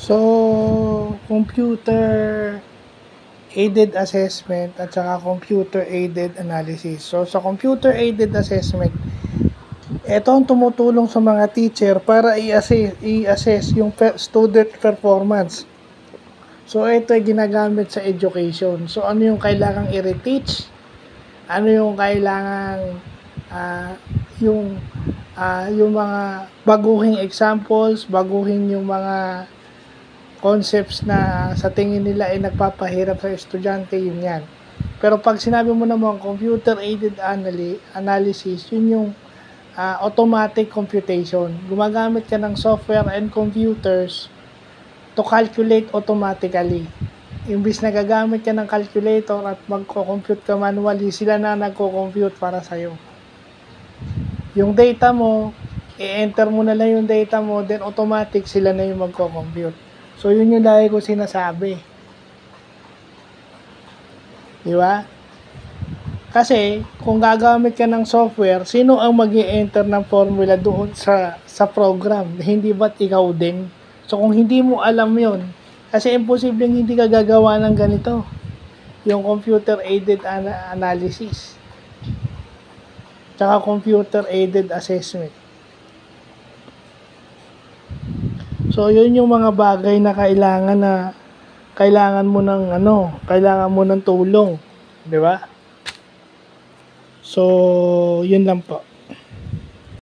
So, computer aided assessment at saka computer aided analysis. So, sa computer aided assessment, ito ang tumutulong sa mga teacher para i-assess yung student performance. So, ito ay ginagamit sa education. So, ano yung kailangang i-reteach? Ano yung kailangang yung mga baguhing examples, baguhin yung mga concepts na sa tingin nila ay nagpapahirap sa estudyante, yun yan. Pero pag sinabi mo naman computer-aided analysis, yun yung automatic computation. Gumagamit ka ng software and computers to calculate automatically. Imbis na gagamit ka ng calculator at magko-compute ka manually, sila na nagko-compute para sa'yo. Yung data mo, i-enter mo na lang yung data mo, then automatic sila na yung magko-compute. So, yun yung lagi ko sinasabi. Di ba? Kasi, kung gagamit ka ng software, sino ang mag-i-enter ng formula doon sa program? Hindi ba't ikaw din? So, kung hindi mo alam yon, kasi imposibleng hindi ka gagawa ng ganito. Yung computer-aided analysis. Tsaka computer-aided assessment. So, yun yung mga bagay na kailangan mo ng tulong, 'di ba? So, yun lang po.